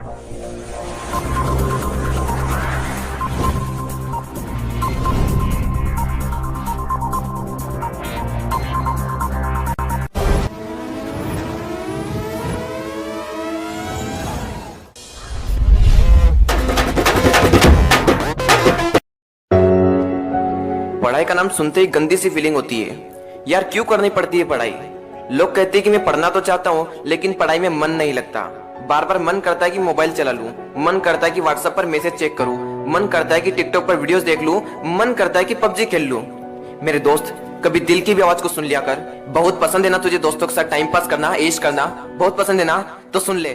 पढ़ाई का नाम सुनते ही गंदी सी फीलिंग होती है। यार क्यों करनी पड़ती है पढ़ाई? लोग कहते हैं कि मैं पढ़ना तो चाहता हूँ लेकिन पढ़ाई में मन नहीं लगता। बार बार मन करता है कि मोबाइल चला लूं, मन करता है कि व्हाट्सएप पर मैसेज चेक करूं, मन करता है कि टिकटॉक पर वीडियोस देख लूं, मन करता है कि पबजी खेल लूं। मेरे दोस्त, कभी दिल की भी आवाज को सुन लिया कर। बहुत पसंद है ना तुझे दोस्तों के साथ टाइम पास करना, ऐश करना, बहुत पसंद है ना? तो सुन ले,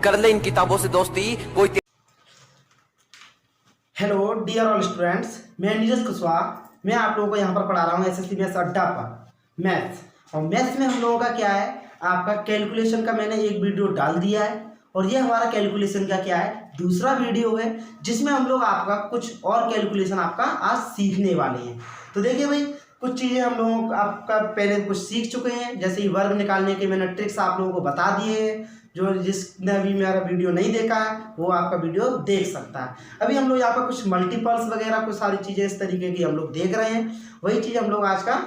कर ले इन किताबों से दोस्ती। कोई हेलो डियर ऑल स्टूडेंट्स, मैं नीरज कुशवाहा। मैं आप लोगों को यहाँ पर पढ़ा रहा हूँ एसएससी मैथ्स अड्डा पर मैथ्स। और मैथ्स में हम लोगों का क्या है, आपका कैलकुलेशन का मैंने एक वीडियो डाल दिया है और ये हमारा कैलकुलेशन का क्या है, दूसरा वीडियो है जिसमें हम लोग आपका कुछ और कैलकुलेशन आपका आज सीखने वाले हैं। तो देखिए भाई, कुछ चीज़ें हम लोगों को आपका पहले कुछ सीख चुके हैं, जैसे वर्ग निकालने के मैंने ट्रिक्स आप लोगों को बता दिए हैं। जो जिसने अभी मेरा वीडियो नहीं देखा है वो आपका वीडियो देख सकता है। अभी हम लोग यहाँ पर कुछ मल्टीपल्स वगैरह कुछ सारी चीज़ें इस तरीके की हम लोग देख रहे हैं। वही चीज़ हम लोग आज का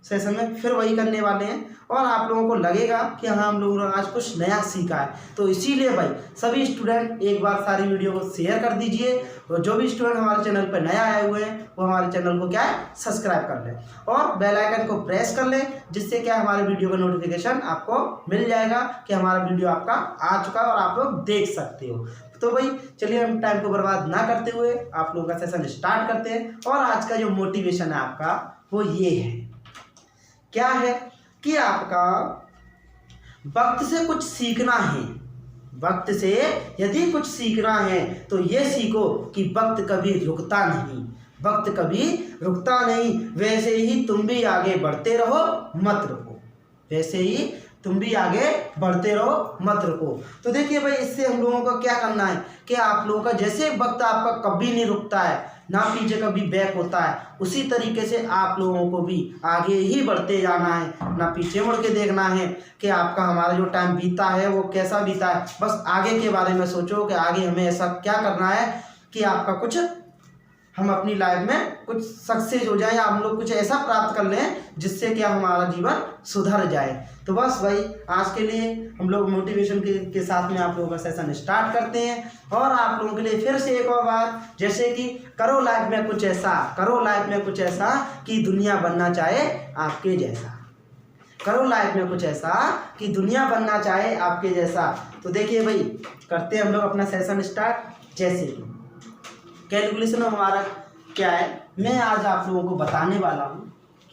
सेशन में फिर वही करने वाले हैं और आप लोगों को लगेगा कि हाँ हम लोगों ने आज कुछ नया सीखा है। तो इसीलिए भाई सभी स्टूडेंट एक बार सारी वीडियो को शेयर कर दीजिए और जो भी स्टूडेंट हमारे चैनल पर नया आए हुए हैं वो हमारे चैनल को क्या है, सब्सक्राइब कर लें और बेल आइकन को प्रेस कर लें, जिससे क्या हमारे वीडियो का नोटिफिकेशन आपको मिल जाएगा कि हमारा वीडियो आपका आ चुका है और आप लोग देख सकते हो। तो भाई चलिए हम टाइम को बर्बाद ना करते हुए आप लोगों का सेशन स्टार्ट करते हैं। और आज का जो मोटिवेशन है आपका वो ये है, क्या है कि आपका वक्त से कुछ सीखना है। वक्त से यदि कुछ सीखना है तो ये सीखो कि वक्त कभी रुकता नहीं, वक्त कभी रुकता नहीं। वैसे ही तुम भी आगे बढ़ते रहो, मत रुको। वैसे ही तुम भी आगे बढ़ते रहो, मत रुको। तो देखिए भाई, इससे हम लोगों को क्या करना है कि आप लोगों का जैसे वक्त आपका कभी नहीं रुकता है, ना पीछे कभी बैक होता है, उसी तरीके से आप लोगों को भी आगे ही बढ़ते जाना है। ना पीछे मुड़ के देखना है कि आपका हमारा जो टाइम बीता है वो कैसा बीता है। बस आगे के बारे में सोचो कि आगे हमें ऐसा क्या करना है कि आपका कुछ हम अपनी लाइफ में कुछ सक्सेस हो जाए या हम लोग कुछ ऐसा प्राप्त कर लें जिससे क्या हमारा जीवन सुधर जाए। तो बस भाई आज के लिए हम लोग मोटिवेशन के साथ में आप लोगों का सेशन स्टार्ट करते हैं। और आप लोगों के लिए फिर से एक और बार, जैसे कि करो लाइफ में कुछ ऐसा, करो लाइफ में कुछ ऐसा कि दुनिया बनना चाहे आपके जैसा। करो लाइफ में कुछ ऐसा कि दुनिया बनना चाहे आपके जैसा। तो देखिए भाई, करते हैं हम लोग अपना सेशन स्टार्ट। जैसे कि कैलकुलेशन में हमारा क्या है, मैं आज आप लोगों को बताने वाला हूं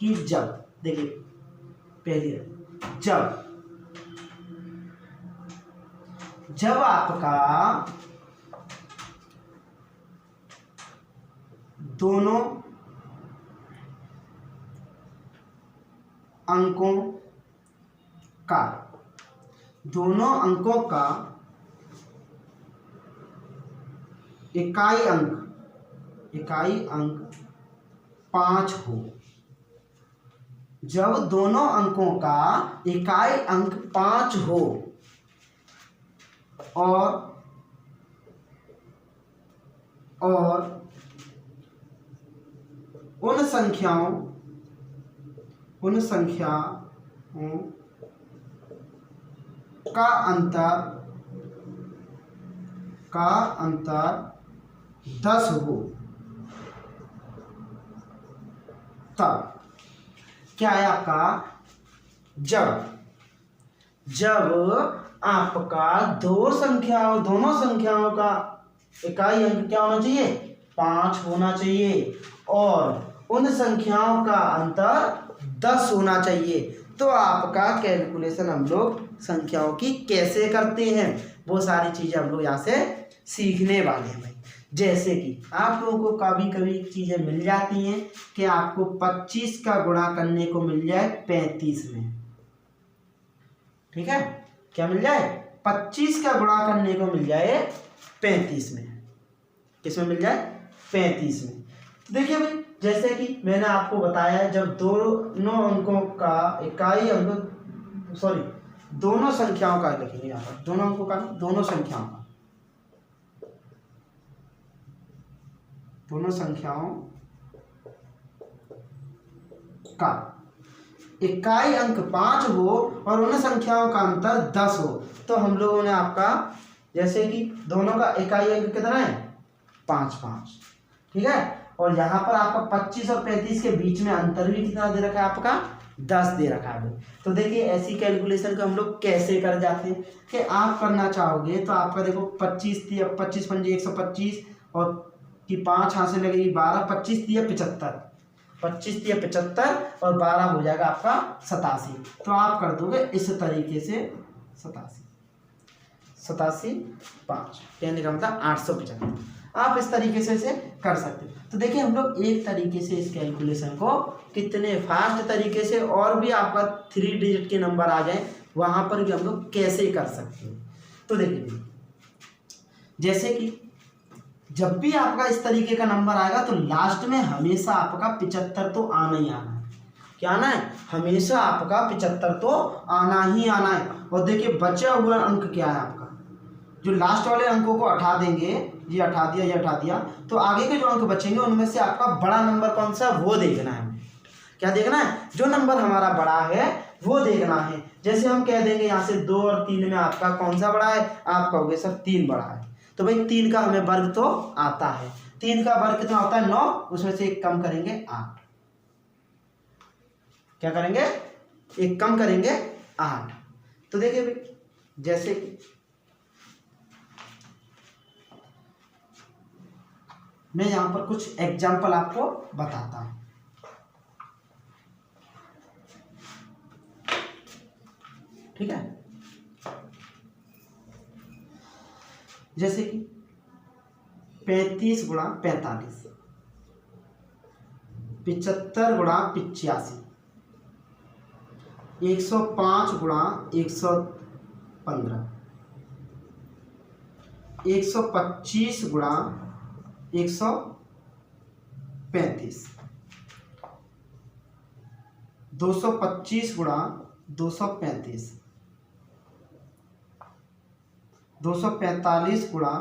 कि जब, देखिए पहली जब आपका दोनों अंकों का इकाई अंक 5 हो। जब दोनों अंकों का इकाई अंक 5 हो और उन संख्याओं का अंतर 10 हो, तब क्या है आपका, जब आपका दोनों संख्याओं का इकाई अंक क्या होना चाहिए, 5 होना चाहिए और उन संख्याओं का अंतर 10 होना चाहिए। तो आपका कैलकुलेशन हम लोग संख्याओं की कैसे करते हैं वो सारी चीज़ें हम लोग यहाँ से सीखने वाले हैं भाई। जैसे कि आप लोगों को कभी कभी चीज़ें मिल जाती हैं कि आपको 25 का गुणा करने को मिल जाए 35 में। ठीक है, क्या मिल जाए, 25 का गुणा करने को मिल जाए 35 में। किसमें मिल जाए, 35 में। तो देखिए भाई, जैसे कि मैंने आपको बताया, जब दोनों अंकों का दोनों संख्याओं का लिखेंगे यहाँ पर, दोनों अंकों का, दोनों संख्याओं का, दोनों संख्याओं का इकाई अंक 5 हो और उन संख्याओं का अंतर 10 हो, तो हम लोगों ने आपका जैसे कि दोनों का इकाई अंक कितना है 5 5, ठीक है। और यहाँ पर आपका 25 और 35 के बीच में अंतर भी कितना दे रखा है आपका 10 दे रखा है। तो देखिए ऐसी कैलकुलेशन को हम लोग कैसे कर जाते हैं कि आप करना चाहोगे तो आपका देखो 25 पंजे 125 और कि 5 हाथ से लगेगी 12, 25 दिया 75, 25 दिया 75 और 12 हो जाएगा आपका 87। तो आप कर दोगे इस तरीके से 87 5 कहने का मतलब 875, आप इस तरीके से इसे कर सकते हो। तो देखिए हम लोग एक तरीके से इस कैलकुलेशन को कितने फास्ट तरीके से, और भी आपका 3 डिजिट के नंबर आ जाए वहाँ पर भी हम लोग कैसे कर सकते हैं। तो देखिए जैसे कि जब भी आपका इस तरीके का नंबर आएगा तो लास्ट में हमेशा आपका 75 तो आना ही आना है। क्या आना है? हमेशा आपका 75 तो आना ही आना है। और देखिए बचा हुआ अंक क्या है आपका, जो लास्ट वाले अंकों को हटा देंगे, ये हटा दिया ये हटा दिया, तो आगे के जो अंक बचेंगे उनमें से आपका बड़ा नंबर कौन सा वो देखना है। क्या देखना है? जो नंबर हमारा बड़ा है वो देखना है। जैसे हम कह देंगे यहाँ से 2 और 3 में आपका कौन सा बड़ा है, आप कहोगे सर 3 बड़ा है, तो भाई 3 का हमें वर्ग तो आता है। 3 का वर्ग कितना होता है 9, उसमें से 1 कम करेंगे 8। क्या करेंगे? 1 कम करेंगे 8। तो देखिए भाई जैसे कि मैं यहाँ पर कुछ एग्जाम्पल आपको बताता हूँ। ठीक है, जैसे कि 35 गुणा 45, 75 गुणा 85, 105 गुणा 115, 125 गुणा 135, 225 गुणा 235, 245 गुणा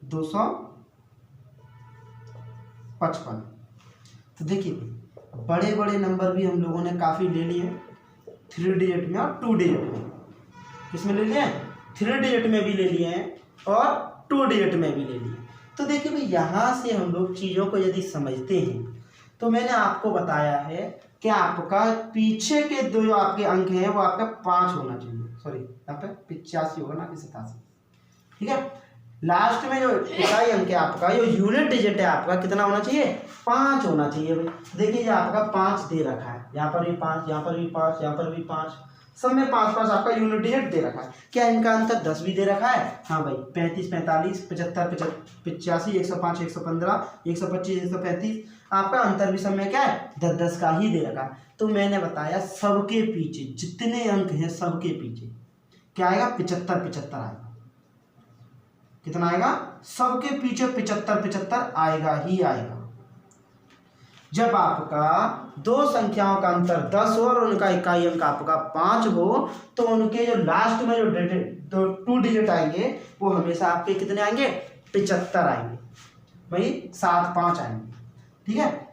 255। तो देखिए बड़े बड़े नंबर भी हम लोगों ने काफ़ी ले लिए, 3 डिजिट में और 2 डिजिट में। किसमें ले लिए? 3 डिजिट में भी ले लिए हैं और 2 डिजिट में भी ले लिए। तो देखिए भाई यहाँ से हम लोग चीज़ों को यदि समझते हैं तो मैंने आपको बताया है कि आपका पीछे के दो जो आपके अंक हैं वो आपका 5 होना चाहिए, सॉरी यहाँ पे 85 होगा ना कि 87, ठीक है। लास्ट में जो इकाई अंक है आपका, जो यूनिट डिजिट है आपका कितना होना चाहिए? 5 होना चाहिए भाई। देखिए ये आपका 5 दे रखा है, यहाँ पर भी 5, यहाँ पर भी 5, यहाँ पर भी 5, सब में 5 5 आपका यूनिट डिजिट दे रखा है। क्या इनका अंतर 10 भी दे रखा है? हाँ भाई 35 45, 75 85, 105 115, 125 135, आपका अंतर भी सब में क्या है 10 10 का ही दे रखा है। तो मैंने बताया सबके पीछे जितने अंक हैं सबके पीछे क्या आएगा? 75 75 आएगा। कितना आएगा? सबके पीछे 75 75 आएगा ही आएगा। जब आपका दो संख्याओं का अंतर 10 हो और उनका इकाई अंक आपका 5 हो तो उनके जो लास्ट में जो 2 डिजिट आएंगे वो हमेशा आपके कितने आएंगे? 75 आएंगे भाई, 7 5 आएंगे। ठीक है,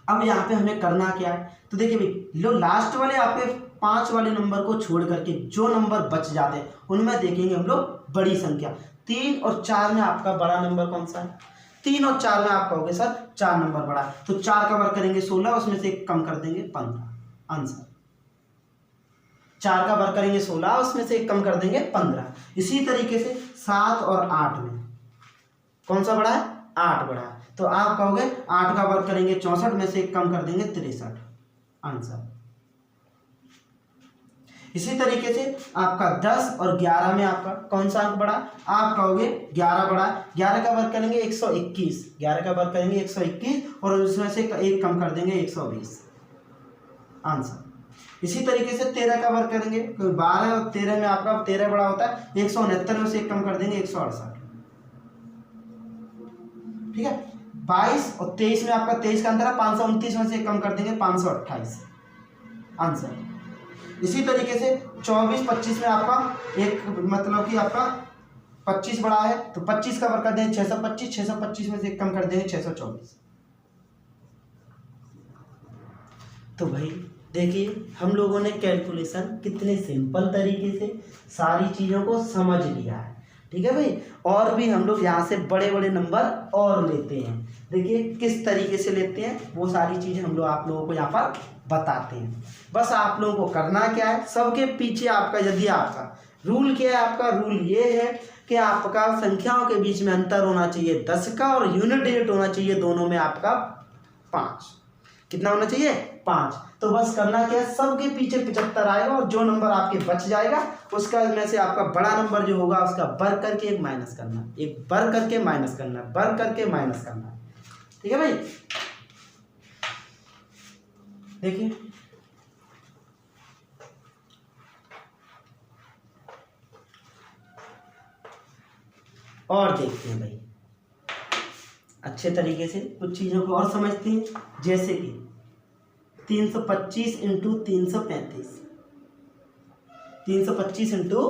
अब यहाँ पे हमें करना क्या है? तो देखिए भाई लो लास्ट वाले आपके 5 वाले नंबर को छोड़ करके जो नंबर बच जाते हैं उनमें देखेंगे हम लोग बड़ी संख्या। 3 और 4 में आपका बड़ा नंबर कौन सा है? 3 और 4 में आप कहोगे सर 4 नंबर बड़ा है, तो 4 का वर्ग करेंगे 16, उसमें से 1 कम कर देंगे 15। आंसर 4 का वर्ग करेंगे 16, उसमें से 1 कम कर देंगे 15। इसी तरीके से 7 और 8 में कौन सा बड़ा है? 8 बड़ा है, तो आप कहोगे 8 का वर्ग करेंगे 64, में से 1 कम कर देंगे 63। आंसर इसी तरीके से आपका 10 और 11 में आपका कौन सा अंक बड़ा? आप कहोगे 11 बड़ा। 11 का वर्ग करेंगे 121, 11 का वर्ग करेंगे 121 और उसमें से 1 कम कर देंगे 120। आंसर इसी तरीके से 13 का वर्ग करेंगे, 12 और 13 में आपका 13 बड़ा होता है, 169 में से 1 कम कर देंगे 168। ठीक है, 22 और 23 में आपका 23 का अंतर है, 529 में से 1 कम कर देंगे 528। आंसर इसी तरीके से 24 25 में आपका एक मतलब कि आपका 25 बड़ा है तो 25 का वर्ग कर देंगे 625, 625 में से एक कम कर देंगे 624। तो भाई देखिए हम लोगों ने कैलकुलेशन कितने सिंपल तरीके से सारी चीज़ों को समझ लिया है, ठीक है भाई। और भी हम लोग यहाँ से बड़े बड़े नंबर और लेते हैं, देखिए किस तरीके से लेते हैं वो सारी चीज़ें हम लोग आप लोगों को यहाँ पर बताते हैं। बस आप लोगों को करना क्या है, सबके पीछे आपका यदि आपका रूल क्या है, आपका रूल ये है कि आपका संख्याओं के बीच में अंतर होना चाहिए 10 का और यूनिट डिजिट होना चाहिए दोनों में आपका 5। कितना होना चाहिए 5। तो बस करना क्या है, सबके पीछे 75 आएगा और जो नंबर आपके बच जाएगा उसका में से आपका बड़ा नंबर जो होगा उसका वर्ग करके एक माइनस करना, एक वर्ग करके माइनस करना, वर्ग करके माइनस करना, ठीक है भाई। देखिए और देखते हैं भाई अच्छे तरीके से कुछ चीज़ों को और समझते हैं, जैसे कि 325 इंटू 335, 325 इंटू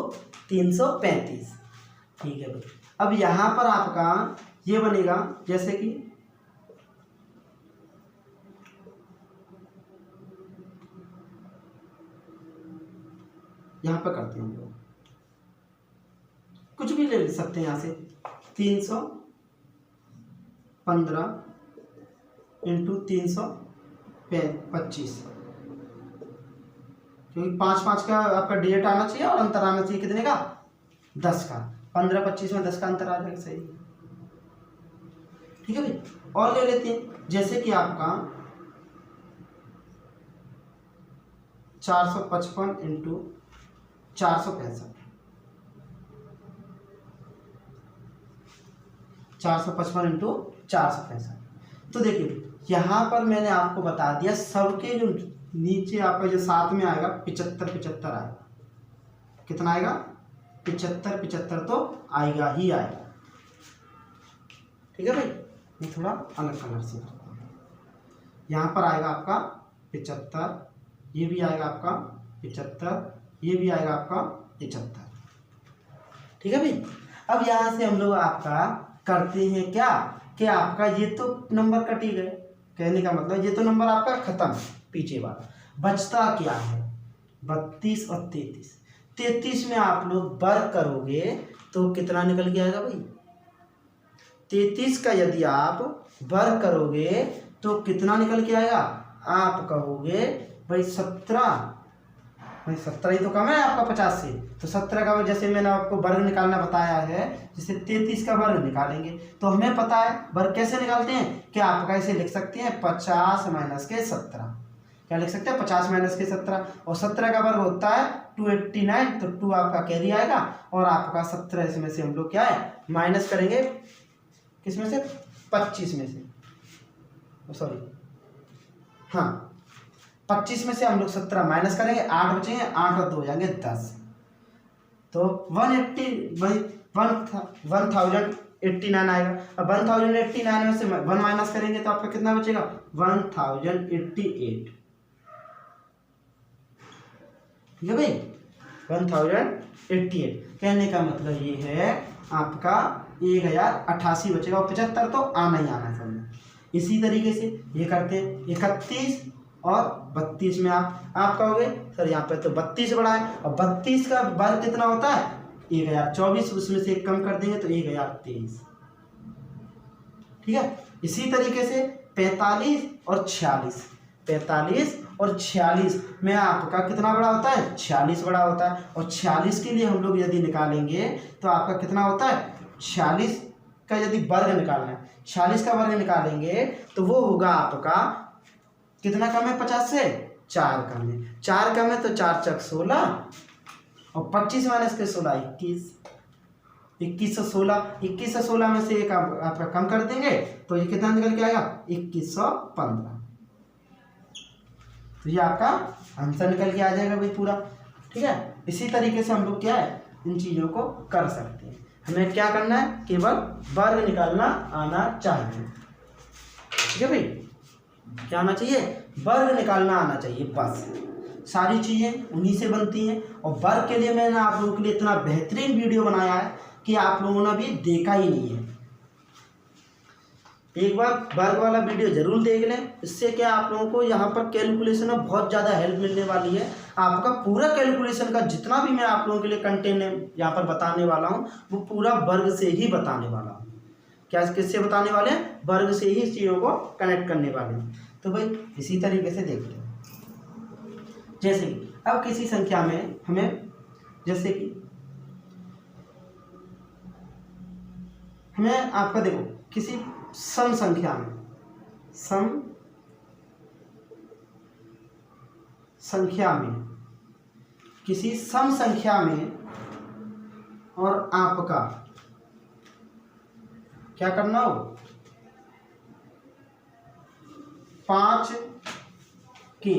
335, ठीक है भाई। अब यहाँ पर आपका ये बनेगा जैसे कि यहाँ पर करते हैं हम लोग, कुछ भी ले सकते हैं यहाँ से 315 इंटू 325, क्योंकि 5 का आपका डिजिट आना चाहिए और अंतर आना चाहिए कितने का 10 का। 15 25 में 10 का अंतर आ जाएगा, सही, ठीक है भाई। और ले लेते हैं जैसे कि आपका 455 इंटू 465, 455 इंटू 465। तो देखिए यहाँ पर मैंने आपको बता दिया सबके जो नीचे आपका जो साथ में आएगा 75 आएगा, कितना आएगा 75 तो आएगा ही आएगा, ठीक है भाई। मैं थोड़ा अलग कलर से करता हूँ, यहाँ पर आएगा आपका 75, ये भी आएगा आपका 75, ये भी आएगा आपका 75, ठीक है भाई। अब यहाँ से हम लोग आपका करते हैं क्या कि आपका ये तो नंबर कट ही गए, कहने का मतलब ये तो नंबर आपका खत्म, पीछे वाला बचता क्या है 32 और 33। 33 में आप लोग वर्ग करोगे तो कितना निकल के आएगा भाई, 33 का यदि आप वर्ग करोगे तो कितना निकल के आएगा, आप कहोगे भाई 17, भाई 17 ही तो कम है आपका 50 से, तो 17 का जैसे मैंने आपको वर्ग निकालना बताया है, जैसे 33 का वर्ग निकालेंगे तो हमें पता है वर्ग कैसे निकालते हैं कि आपका ऐसे लिख सकते हैं 50 माइनस के 17, क्या लिख सकते हैं 50 माइनस के 17, और 17 का वर्ग होता है 289, तो 2 आपका कैरी आएगा और आपका 17 इसमें से हम लोग क्या है माइनस करेंगे, किसमें से 25 में से, सॉरी हाँ 25 में से हम लोग 17 माइनस करेंगे, 8 बचेंगे, 8 और 2 हो जाएंगे 10, तो 1089 आएगा। अब 1089 में से 1 माइनस करेंगे तो आपका कितना बचेगा 1088, ठीक है भाई 1088। कहने का मतलब ये है आपका 1088 बचेगा और 75 तो आना ही आना है समझ। इसी तरीके से ये करते हैं 31 और 32 में आप कहोगे सर यहाँ पे तो 32 बड़ा है, और 32 का वर्ग कितना होता है 1024, उसमें से एक कम कर देंगे तो 1023, ठीक है। इसी तरीके से 45 और 46, 45 और 46 में आपका कितना बड़ा होता है 46 बड़ा होता है, और 46 के लिए हम लोग यदि निकालेंगे तो आपका कितना होता है 46 का यदि वर्ग निकालना है, 46 का वर्ग निकालेंगे तो वो होगा आपका कितना कम है 50 से 4 कम है, 4 कम है तो 4 चक 16 और 25 माइनस के 16 21, 21 से 16, 21 से 16 में से एक आपका कम कर देंगे तो ये कितना निकल के आएगा 2115, तो ये आपका आंसर निकल के आ जाएगा भाई पूरा, ठीक है। इसी तरीके से हम लोग क्या है इन चीज़ों को कर सकते हैं। हमें क्या करना है केवल वर्ग निकालना आना चाहिए, ठीक है भाई, क्या आना चाहिए वर्ग निकालना आना चाहिए बस। सारी चीज़ें उन्हीं से बनती हैं। और वर्ग के लिए मैंने आप लोगों के लिए इतना बेहतरीन वीडियो बनाया है कि आप लोगों ने अभी देखा ही नहीं है। एक बार वर्ग वाला वीडियो जरूर देख लें, इससे क्या आप लोगों को यहाँ पर कैलकुलेशन में बहुत ज़्यादा हेल्प मिलने वाली है। आपका पूरा कैलकुलेशन का जितना भी मैं आप लोगों के लिए कंटेंट यहाँ पर बताने वाला हूँ वो पूरा वर्ग से ही बताने वाला हूँ। क्या किससे बताने वाले हैं? वर्ग से ही चीज़ों को कनेक्ट करने वाले हैं। तो भाई इसी तरीके से देखते हैं। जैसे कि अब किसी संख्या में हमें, जैसे कि हमें आपका देखो किसी सम संख्या में, सम संख्या में, किसी सम संख्या में और आपका क्या करना हो, 5 के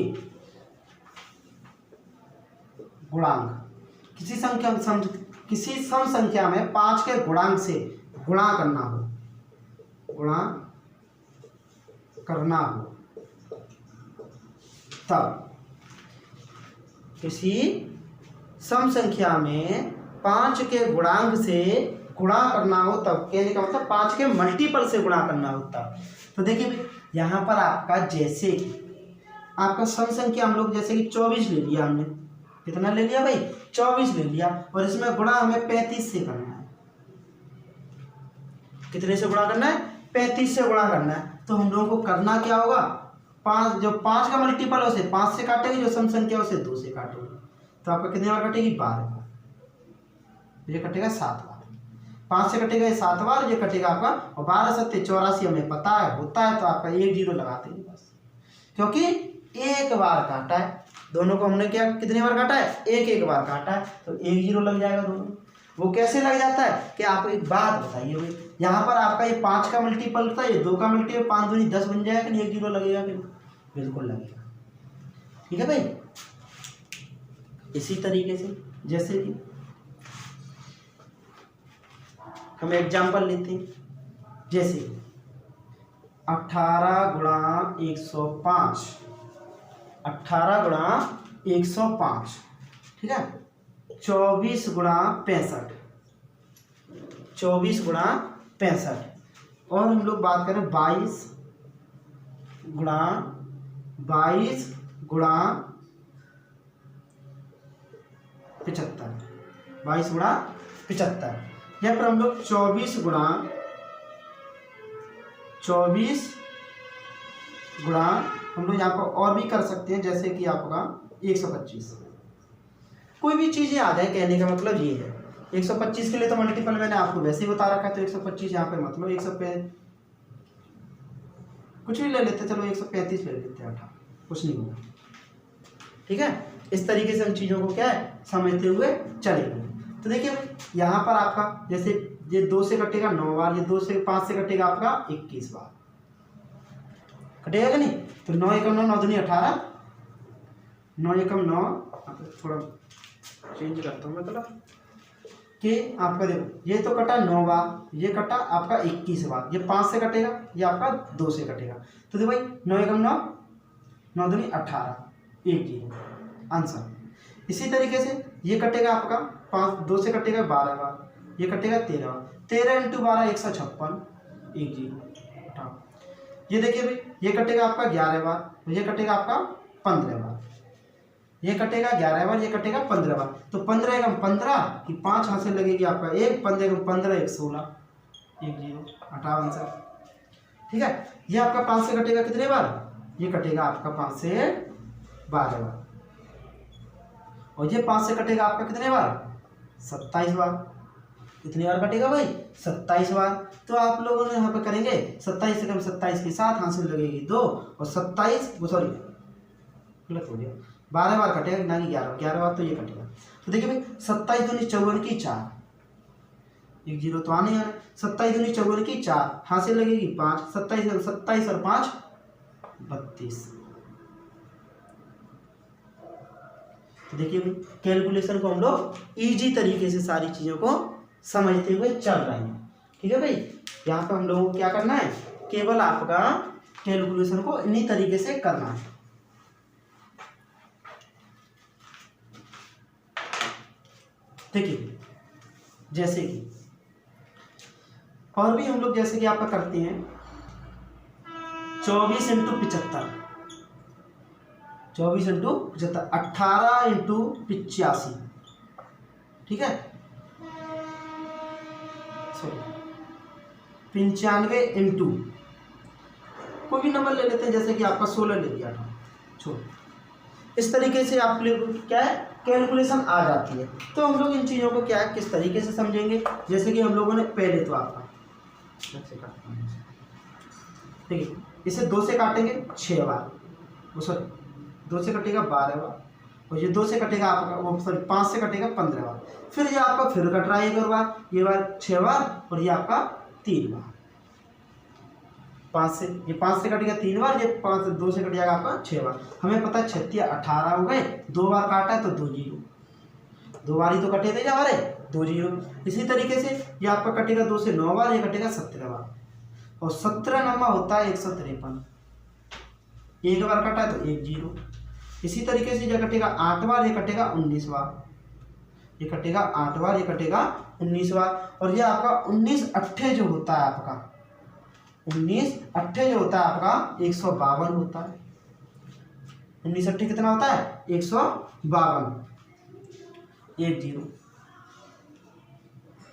गुणांक, किसी सम संख्या में 5 के गुणांक से गुणा करना हो, गुणा करना हो, तब किसी सम संख्या में 5 के गुणांक से गुणा करना हो तब, कहने का मतलब 5 के मल्टीपल से गुणा करना हो तब। तो देखिए भाई यहाँ पर आपका, जैसे आपका सम संख्या हम लोग जैसे कि 24 ले लिया हमने, कितना ले लिया भाई? 24 ले लिया, और इसमें गुणा हमें 35 से करना है। कितने से गुणा करना है? 35 से गुणा करना है। तो हम लोगों को करना क्या होगा, 5 जो 5 का मल्टीपल है उसे 5 से काटेंगे, जो सम संख्या उसे 2 से काटेंगे। तो आपका कितने बार कटेगी? 12 बार। ये कटेगा 7 बार। 5 से कटेगा ये 7 बार, ये कटेगा आपका, और 12 7 84 हमें पता है होता है, तो आपका 1 0 लगाते हैं बस, क्योंकि एक बार काटा है। दोनों को हमने क्या कितनी बार काटा है? एक बार काटा है, तो 1 0 लग जाएगा दोनों। वो कैसे लग जाता है कि आप एक बात बताइए भाई, यहाँ पर आपका ये 5 का मल्टीपल था, ये 2 का मल्टीपल, 5 दूनी 10 बन जाएगा कि 1 0 लगेगा कि? बिल्कुल लगेगा। ठीक है भाई। इसी तरीके से जैसे कि हम एग्जाम्पल लेते हैं, जैसे 18 गुणा 105, 18 गुणा 105, ठीक है, 24 गुणा 65, 24 गुणा 65, और हम लोग बात करें 22 गुणा 75, 22 गुणा 75, या फिर हम लोग 24 गुणा हम लोग यहाँ पर और भी कर सकते हैं, जैसे कि आपका 125। कोई भी चीज़ें आ जाए, कहने का मतलब ये है। 125 के लिए तो मल्टीपल मैंने आपको वैसे ही बता रखा है, तो 125 यहाँ पे मतलब 135, कुछ भी ले लेते, चलो 135 ले लेते हैं, कुछ नहीं होगा। ठीक है, इस तरीके से हम चीज़ों को क्या है समझते हुए चलेंगे। तो देखिए यहाँ पर आपका जैसे ये 2 से कटेगा 9 बार, ये 2 से 5 से कटेगा आपका 21 बार, कटेगा कि नहीं? तो 9 एकम 9, 9 दूनी 18, 9 एकम 9, थोड़ा चेंज करता हूँ मतलब कि आपका देखो ये तो कटा 9 बार, ये कटा आपका 21 बार, ये 5 से कटेगा, ये आपका 2 से कटेगा। तो देखो भाई 9 एकम 9, 9 दूनी 18, 1 0 आंसर। इसी तरीके से ये कटेगा आपका 5, 2 से कटेगा 12 बार, ये कटेगा 13 बार, 13 × 12 156, 1 0। ये देखिए भाई ये कटेगा आपका 11 बार, ये कटेगा आपका 15 बार, ये कटेगा 11 बार, ये कटेगा 15 बार। तो 15 एकम 15 की 5 हासिल लगेगी आपका 1, 15 एकम 15 1 16, 1 0 हटाओ आंसर। ठीक है, ये आपका 5 से कटेगा कितने बार? ये कटेगा आपका 5 से 12 बार, और ये 5 से कटेगा आपका कितने बार? 27 बार। कितनी बार कटेगा भाई? 27 बार। तो आप लोगों ने यहाँ पे करेंगे 27 से कम 27 के साथ हासिल लगेगी 2, और 27 सॉरी गलत हो गया, 12 बार कटेगा ना कि 11 बार, तो ये कटेगा। तो देखिए भाई 27 दूनी 54 की 4, 1 0 तो आने यार, 27 दूनी 54 की 4 हासिल लगेगी 5, 27 और 5 32। तो देखिए भाई कैलकुलेशन को हम लोग इजी तरीके से सारी चीज़ों को समझते हुए चल रहे हैं। ठीक है भाई, यहाँ पे हम लोगों को क्या करना है, केवल आपका कैलकुलेशन को इन्हीं तरीके से करना है। देखिए जैसे कि और भी हम लोग जैसे कि आपका करते हैं 24 इंटू 75, 24 इंटू 75, 18 इंटू 85, ठीक है, सॉरी 95 इंटू कोई भी नंबर ले लेते हैं, जैसे कि आपका 16 ले लिया था, छोड़। इस तरीके से आप लोग क्या है कैलकुलेशन आ जाती है। तो हम लोग इन चीज़ों को क्या है किस तरीके से समझेंगे, जैसे कि हम लोगों ने पहले तो आपका ठीक है, इसे 2 से काटेंगे 6 बार, वो सॉरी 2 से कटेगा 12 बार, और ये 2 से कटेगा आपका वो सॉरी 5 से कटेगा 15 बार, फिर ये आपका फिर कट रहा है एक और बार, ये बार 6 बार और ये आपका 3 बार, 5 से ये 5 से कटेगा 3 बार, ये 5 2 से कट जाएगा आपका 6 बार। हमें पता है 36 18 हो गए, 2 बार काटा है तो 2 जीरो, 2 बार ही तो कटे थे क्या हमारे 2 जीरो। इसी तरीके से ये आपका कटेगा 2 से 9 बार, ये कटेगा 17 बार, और 17 नंबर होता है 153, एक बार कटा है तो 1 जीरो। इसी तरीके से ये कटेगा 8 बार, ये कटेगा 19 बार, ये कटेगा 8 बार, ये कटेगा 19 बार, और ये आपका 19 अट्ठे जो होता है आपका 19 अट्ठे जो होता है आपका 152 होता है। 19 अट्ठे कितना होता है 152, 1 जीरो।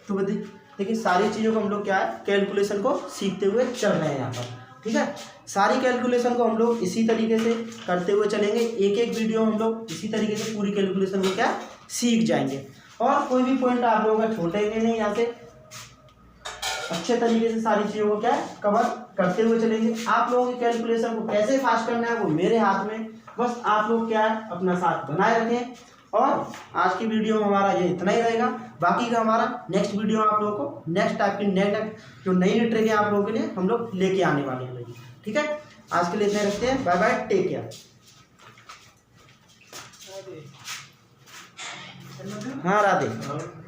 तो देखिए सारी चीज़ों को हम लोग क्या है कैलकुलेशन को सीखते हुए चल रहे हैं यहाँ पर, ठीक है। सारी कैलकुलेशन को हम लोग इसी तरीके से करते हुए चलेंगे, एक एक वीडियो हम लोग इसी तरीके से पूरी कैलकुलेशन को क्या सीख जाएंगे, और कोई भी पॉइंट आप लोगों का छोड़ेंगे नहीं, यहाँ से अच्छे तरीके से सारी चीज़ों को क्या है कवर करते हुए चलेंगे। आप लोगों की कैलकुलेशन को कैसे फास्ट करना है वो मेरे हाथ में, बस आप लोग क्या है अपना साथ बनाए रखें। और आज की वीडियो में हमारा ये इतना ही रहेगा, बाकी का हमारा नेक्स्ट वीडियो आप लोगों को नेक्स्ट टाइप की नेक्स्ट जो नई ट्रिक है आप लोगों के लिए हम लोग लेके आने वाले हैं, ठीक है। आज के लिए इतना रखते हैं, बाय बाय, टेक केयर। हाँ राधे।